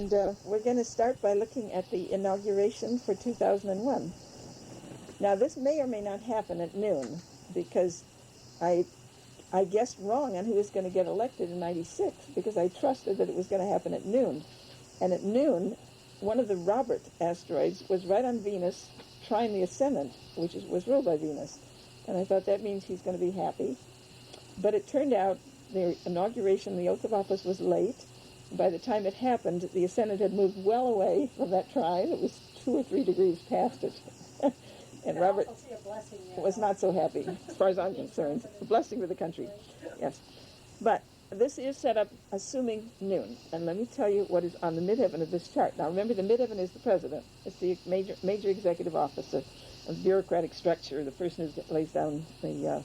And we're going to start by looking at the inauguration for 2001. Now, this may or may not happen at noon, because I guessed wrong on who was going to get elected in '96, because I trusted that it was going to happen at noon. And at noon, one of the Robert asteroids was right on Venus, trine the ascendant, which was ruled by Venus. And I thought that means he's going to be happy. But it turned out the inauguration, the oath of office, was late. By the time it happened, the ascendant had moved well away from that trine. It was 2 or 3 degrees past it. And Robert was not so happy, as far as I'm concerned. A blessing for the country, yes. But this is set up assuming noon. And let me tell you what is on the midheaven of this chart. Now remember, the midheaven is the president. It's the major executive officer of bureaucratic structure, the person who lays down the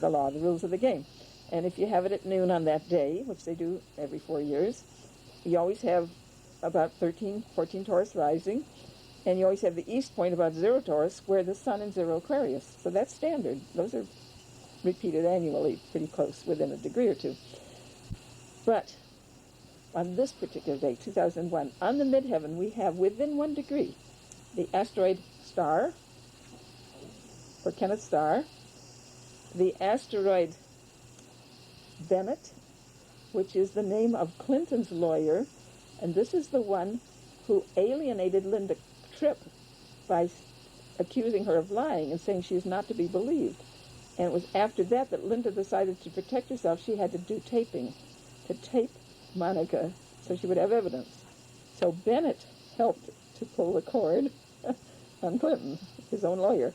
law, the rules of the game. And if you have it at noon on that day, which they do every 4 years, you always have about 13, 14 Taurus rising, and you always have the east point about 0 Taurus, where the sun in 0 Aquarius. So that's standard. Those are repeated annually, pretty close, within a degree or two. But on this particular day, 2001, on the midheaven, we have within 1 degree the asteroid Star, or Kenneth Star, the asteroid Bennett, which is the name of Clinton's lawyer, and this is the one who alienated Linda Tripp by accusing her of lying and saying she is not to be believed. And it was after that that Linda decided to protect herself. She had to do taping, to tape Monica so she would have evidence. So Bennett helped to pull the cord on Clinton, his own lawyer.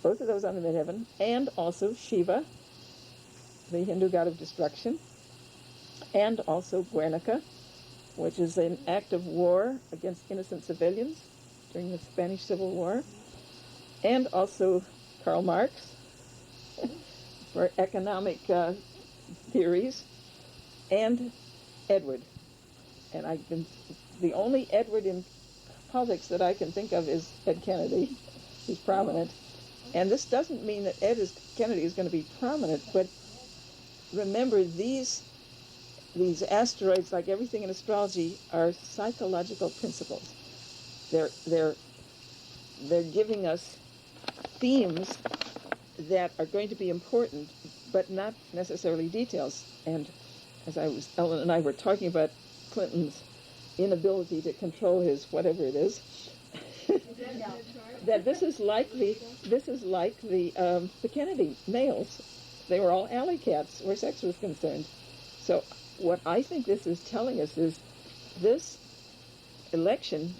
Both of those on the midheaven, and also Shiva, the Hindu god of destruction, and also Guernica, which is an act of war against innocent civilians during the Spanish Civil War, and also Karl Marx for economic theories, and Edward. And the only Edward in politics that I can think of is Ed Kennedy, who's prominent. And this doesn't mean that Kennedy is going to be prominent, but remember, these asteroids, like everything in astrology, are psychological principles. They're giving us themes that are going to be important, but not necessarily details. And as Ellen and I were talking about Clinton's inability to control his whatever it is, that this is like the Kennedy males. They were all alley cats where sex was concerned. So what I think this is telling us is this election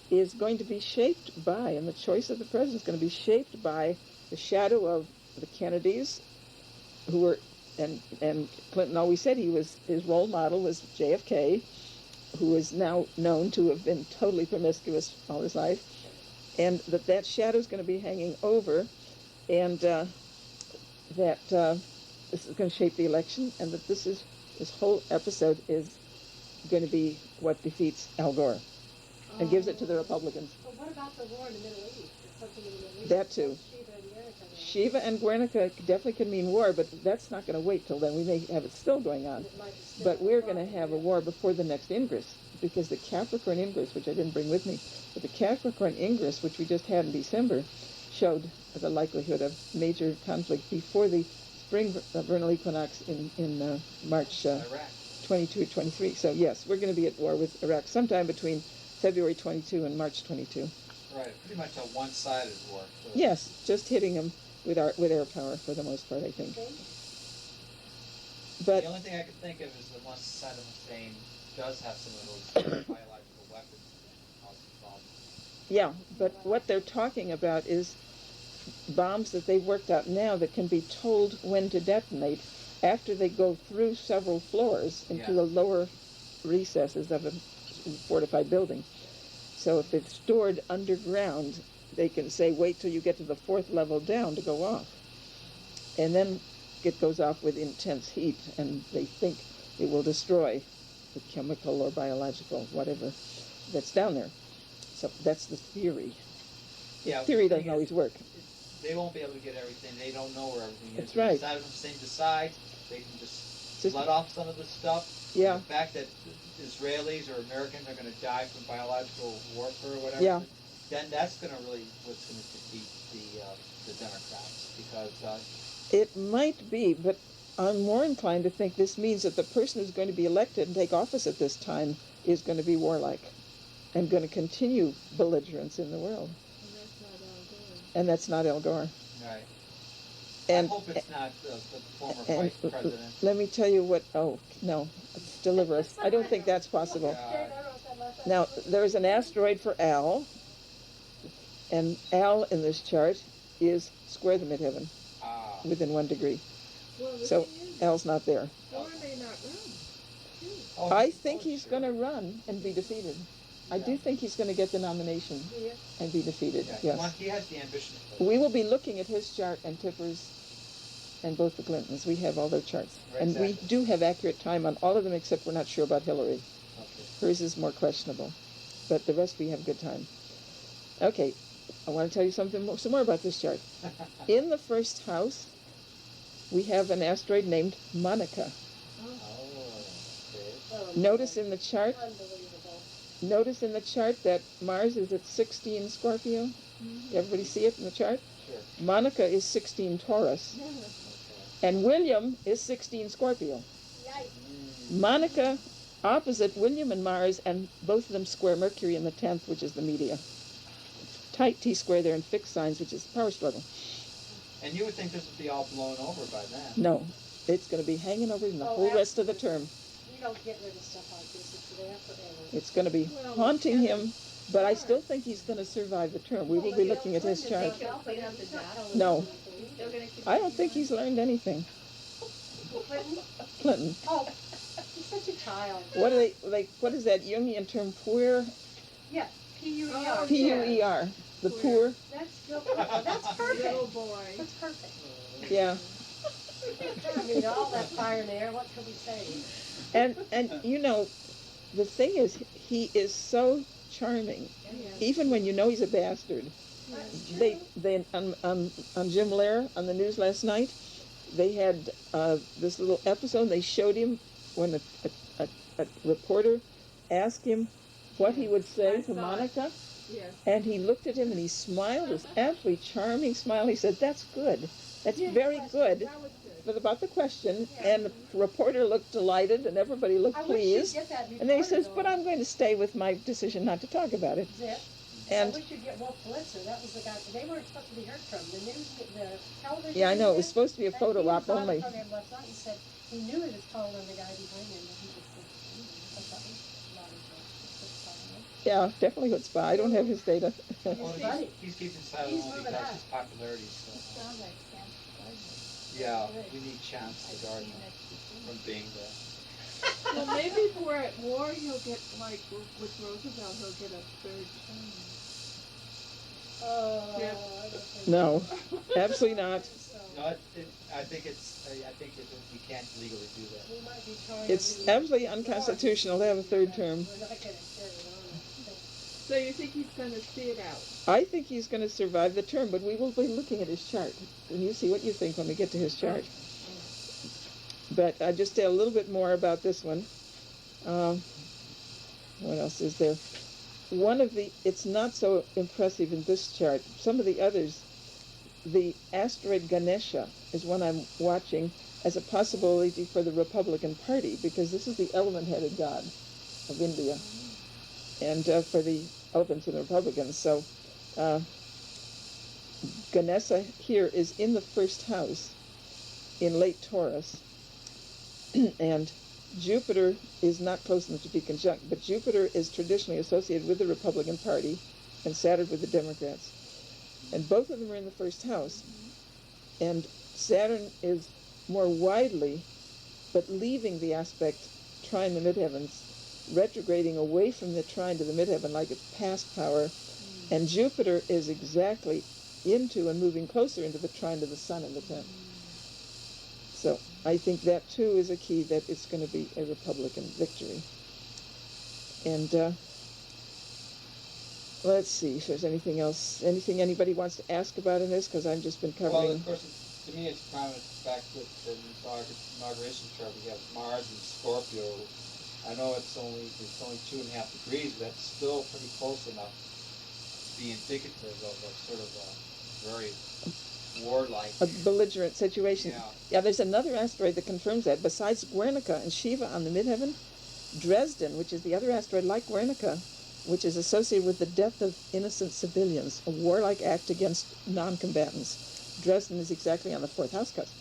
is going to be shaped by, and the choice of the president is going to be shaped by the shadow of the Kennedys, who were, and Clinton always said his role model was JFK, who is now known to have been totally promiscuous all his life, and that shadow is going to be hanging over, and that this is going to shape the election, and that this whole episode is going to be what defeats Al Gore and gives it to the Republicans. But what about the war in the Middle East? Something in the Middle East? That too. Shiva and Guernica definitely could mean war, but that's not going to wait till then. We may have it still going on. But we're going to have a war before the next Ingress, because the Capricorn Ingress, which I didn't bring with me, but the Capricorn Ingress, which we just had in December, showed the likelihood of major conflict before the spring vernal equinox in March 22 or 23. So yes, we're going to be at war with Iraq sometime between February 22 and March 22. Right, pretty much a one-sided war. So. Yes, just hitting them with air power for the most part, I think. Okay. But the only thing I could think of is that once Saddam Hussein does have some of those biological weapons and cause some problems. Yeah, but what they're talking about is bombs that they've worked out now that can be told when to detonate after they go through several floors into the lower recesses of a fortified building. So if it's stored underground, they can say, wait till you get to the 4th level down to go off. And then it goes off with intense heat, and they think it will destroy the chemical or biological, whatever, that's down there. So that's the theory. Yeah, Theory doesn't always work. They won't be able to get everything. They don't know where everything is. That's right. Saddam Hussein decides, they can just let off some of the stuff. Yeah. The fact that Israelis or Americans are going to die from biological warfare or whatever, Yeah. then that's going to really what's going to defeat the Democrats, because It might be, but I'm more inclined to think this means that the person who's going to be elected and take office at this time is going to be warlike and going to continue belligerence in the world. And that's not Al Gore. right. And, I hope it's not the former and vice president. let me tell you what, oh, no, it's deliver us. I don't think that's possible. Now, there's an asteroid for Al, and Al in this chart is square the midheaven within 1 degree. Well, the So thing is, Al's not there. Gore may not run. Oh, I think he's sure. going to run and be defeated. I do Yeah. think he's going to get the nomination Yeah. and be defeated, Yeah, yes. he has the ambition. For We will be looking at his chart and Tipper's and both the Clintons. We have all their charts. Right, And we exactly. do have accurate time on all of them, except we're not sure about Hillary. Okay. Hers is more questionable. But the rest we have good time. Okay, I want to tell you some more about this chart. In the first house, we have an asteroid named Monica. Notice in the chart that Mars is at 16 Scorpio. Everybody see it in the chart? Sure. Monica is 16 Taurus. And William is 16 Scorpio. Monica opposite William and Mars, and both of them square Mercury in the 10th, which is the media. Tight T-square there in fixed signs, which is the power struggle. And you would think this would be all blown over by then. No, it's going to be hanging over in the whole rest of the term. You don't get rid of stuff like this. It's there forever. It's going to be haunting him, but I still think he's going to survive the term. We will be looking at his chart. No, I don't think he's learned anything. Clinton. Oh, he's such a child. What are they like? What is that Jungian term? Puer? Yeah, P-U-E-R. P-U-E-R. The poor. That's perfect. Little boy. That's perfect. Yeah. I mean, all that fire in the air, what can we say? And you know, the thing is, he is so charming, even when you know he's a bastard. They on Jim Lehrer on the news last night, they had this little episode. They showed him when a reporter asked him what he would say to Monica, Yes. and he looked at him and he smiled, this absolutely charming smile. He said, "That's good. That's very good." That was good. But about the question, and the reporter looked delighted, and everybody looked I wish you'd pleased. get that And then he reporter, says, "But I'm going to stay with my decision not to talk about it." Zip. And I wish you'd get Wolf Blitzer. That was the guy. They weren't supposed to be heard from. The news, the television. yeah, I know it was news, supposed to be a that photo he op was on only. the program last night. He said he knew he was taller than the guy behind him, but he just I thought it was a lot of Yeah, definitely chutzpah. I don't have his data. Well, funny. he's keeping silent He's only moving because on. his popularity is so high. Sounds like Sam's garden. Yeah, we need Chance the gardener from being there. Well, maybe if we're at war, he'll get, like, with Roosevelt, he'll get a third term. Yeah. No, absolutely not. No, I think we can't legally do that. We might be trying It's to do absolutely unconstitutional to have a third term. We're not going to carry it on. So you think he's going to see it out? I think he's going to survive the term, but we will be looking at his chart, and you see what you think when we get to his chart. But I just say a little bit more about this one. What else is there? It's not so impressive in this chart. Some of the others, the asteroid Ganesha is one I'm watching as a possibility for the Republican Party, because this is the elephant-headed god of India, and for the elephants and the Republicans. So Ganesha here is in the first house in late Taurus, and Jupiter is not close enough to be conjunct, but Jupiter is traditionally associated with the Republican Party and Saturn with the Democrats. And both of them are in the first house. And Saturn is more widely, but leaving the aspect trine the midheavens, retrograding away from the trine to the midheaven like it's past power. And Jupiter is exactly into and moving closer into the trine to the sun in the 10th. So I think that too is a key that it's going to be a Republican victory. And let's see if there's anything else, anything anybody wants to ask about in this, because I've just been covering. Well, of course, to me, it's kind of back with the inauguration chart. We have Mars and Scorpio I know it's only 2.5 degrees, but that's still pretty close enough to be indicative of a sort of a very warlike. A belligerent situation. Yeah. Yeah, there's another asteroid that confirms that. Besides Guernica and Shiva on the midheaven, Dresden, which is the other asteroid like Guernica, which is associated with the death of innocent civilians, a warlike act against non-combatants. Dresden is exactly on the fourth house cusp.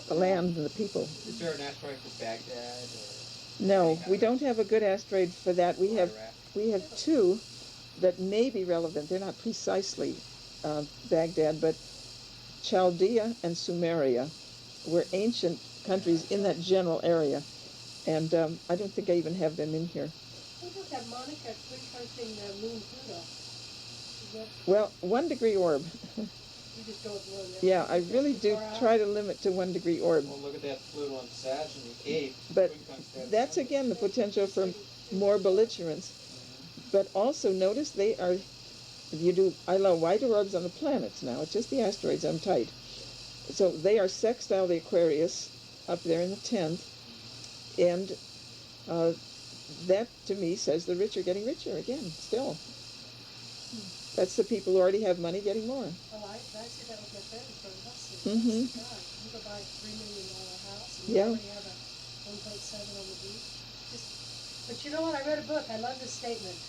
The land and the people. Is there an asteroid for Baghdad? Or No, we don't have a good asteroid for that. We have two that may be relevant. They're not precisely Baghdad, but Chaldea and Sumeria were ancient countries in that general area. And I don't think I even have them in here. What about that Monica quick-hunting moon Pluto? Is that, Well, 1 degree orb. you just go with one? Yeah, I really do Far out? try to limit to 1 degree orb. Well, look at that Pluto on Sag in the 8th. But that's again the potential for more belligerence. But also notice they are, if you do, I allow wider orbs on the planets now, it's just the asteroids I'm tight. So they are sextile the Aquarius up there in the 10th. And that to me says the rich are getting richer again, still. That's the people who already have money getting more. Oh, I see that with my friends from Hudson. Mhm. God, you go buy a $3 million house and Yeah. you already have a 1.7 on the beach. But you know what? I read a book. I love this statement.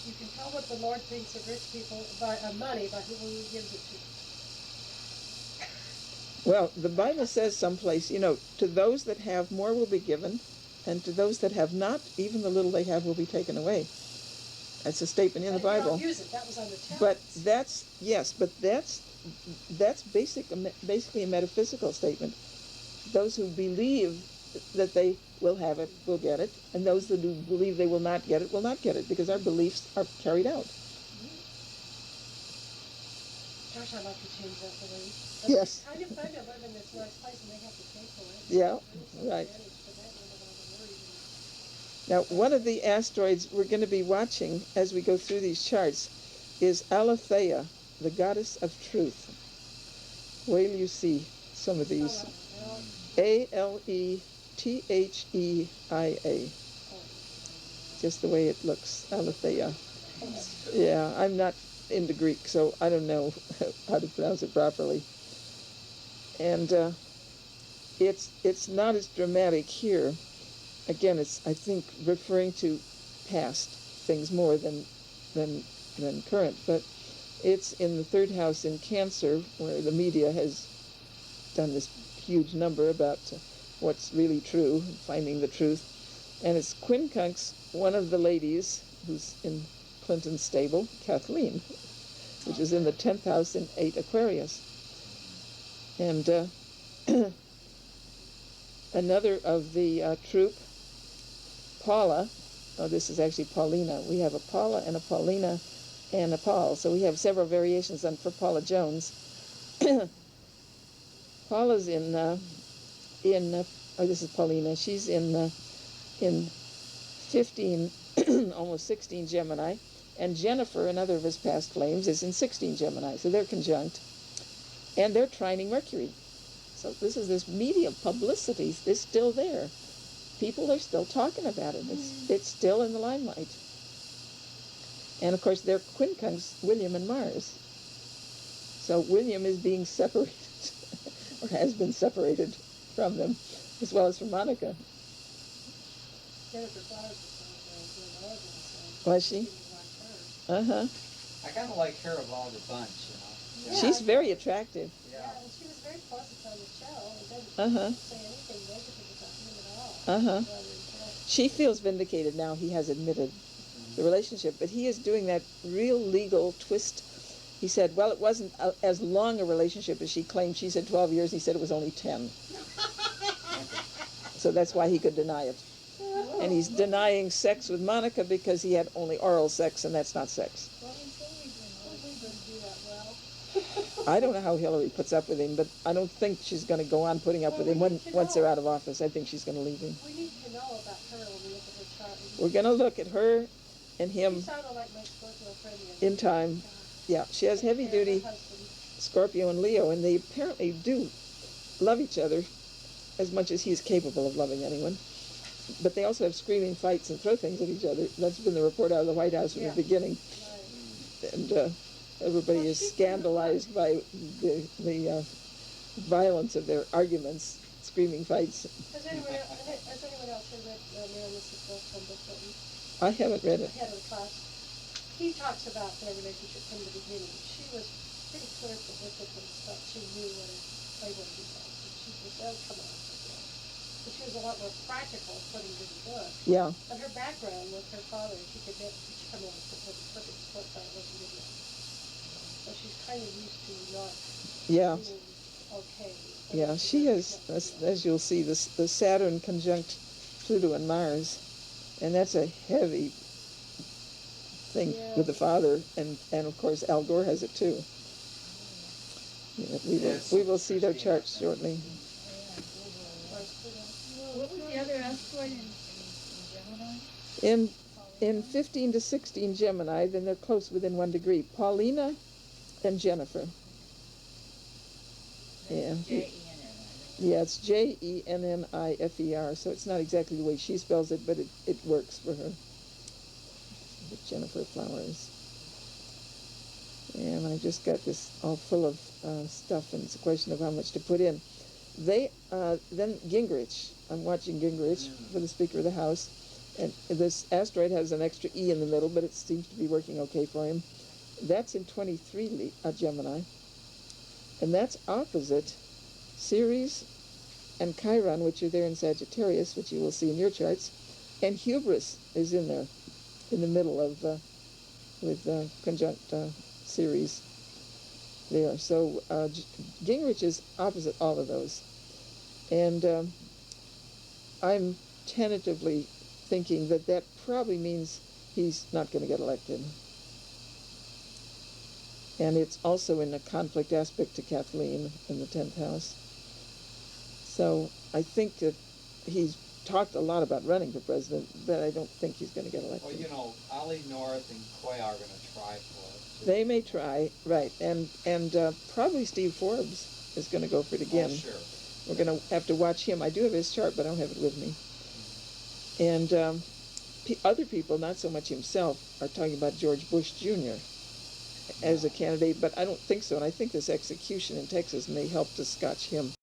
You can tell what the Lord thinks of rich people by money by who He gives it to. Well, the Bible says someplace, to those that have more will be given, and to those that have not, even the little they have will be taken away. That's a statement in the But you Bible. don't use it. That was on the talents. But that's basically a metaphysical statement. Those who believe that they will have it will get it, and those that who believe they will not get it will not get it, because our beliefs are carried out. Gosh, I'd like to change that belief. Yes. I do find I live in this nice place and they have to pay for it. Yeah, right. Now, one of the asteroids we're going to be watching as we go through these charts is Aletheia, the goddess of truth. Wait till you see some of these. Aletheia. Just the way it looks, Aletheia. Yeah, I'm not into Greek, so I don't know how to pronounce it properly. And it's not as dramatic here. Again, it's, I think, referring to past things more than current. But it's in the third house in Cancer, where the media has done this huge number about what's really true, finding the truth. And it's quincunx, one of the ladies who's in Clinton's stable, Kathleen, which is in the 10th house in 8 Aquarius. And another of the troop, Paula, this is actually Paulina. We have a Paula and a Paulina and a Paul. So we have several variations for Paula Jones. Paula's this is Paulina. She's in 15, almost 16 Gemini. And Jennifer, another of his past flames, is in 16 Gemini. So they're conjunct. And they're trining Mercury. So this media publicity is still there. People are still talking about it. It's still in the limelight. And of course, they're quincunx, William and Mars. So William is being separated, or has been separated from them, as well as from Monica. Was she? Uh-huh. I kind of like her of all the bunch, Yeah, She's very attractive. Yeah, and she was very pleasant on the show. And didn't Uh-huh. say anything negative about him at all. Uh-huh. Rather impressed. She feels vindicated now, he has admitted the relationship, but he is doing that real legal twist. He said, well, it wasn't as long a relationship as she claimed. She said 12 years, he said it was only 10. So that's why he could deny it. And he's denying sex with Monica because he had only oral sex, and that's not sex. I don't know how Hillary puts up with him, but I don't think she's going to go on putting up with him once they're out of office. I think she's going to leave him. We need to know about her when we look at her chart. We're going to look at her and She him sounded like my Scorpio friend. in time. Yeah, she has heavy duty Scorpio and Leo, and they apparently do love each other as much as he's capable of loving anyone. but they also have screaming fights and throw things at each other. That's been the report out of the White House from Yeah. the beginning. Right. And everybody Well, is she's scandalized by the violence of their arguments, screaming fights. Has anyone else here read Mary and Mrs. Bill from Bill Clinton? I haven't read it. Head of the class. He talks about their relationship from the beginning. She was pretty clear with it and stuff. She knew what a playboy he was. And she was, oh, come on. But she was a lot more practical putting it in the book. Yeah, And her background with her father, she could come in with a perfect split that wasn't good enough. So she's kind of used to not yeah, being okay. yeah. She has, as you'll see, the Saturn conjunct Pluto and Mars, and that's a heavy thing Yeah. with the father, and of course Al Gore has it too. Yeah, Yes. we will see their charts shortly. What was the other asteroid in Gemini? In 15 to 16 Gemini, then they're close within 1 degree. Paulina and Jennifer. Yeah. Yeah, it's Jennifer, so it's not exactly the way she spells it, but it works for her. Jennifer Flowers. And I just got this all full of stuff, and it's a question of how much to put in. Then Gingrich. I'm watching Gingrich for the Speaker of the House, and this asteroid has an extra E in the middle, but it seems to be working okay for him. That's in 23 Gemini, and that's opposite Ceres and Chiron, which are there in Sagittarius, which you will see in your charts, and Hubris is in there, in the middle of with conjunct Ceres there. So Gingrich is opposite all of those, and I'm tentatively thinking that probably means he's not going to get elected. And it's also in a conflict aspect to Kathleen in the 10th house. So I think that he's talked a lot about running for president, but I don't think he's going to get elected. Well, you know, Ollie North and Coy are going to try for it. Too. They may try, right, and probably Steve Forbes is going to go for it again. Oh, sure. We're going to have to watch him. I do have his chart, but I don't have it with me. And other people, not so much himself, are talking about George Bush Jr. as a candidate, but I don't think so. And I think this execution in Texas may help to scotch him.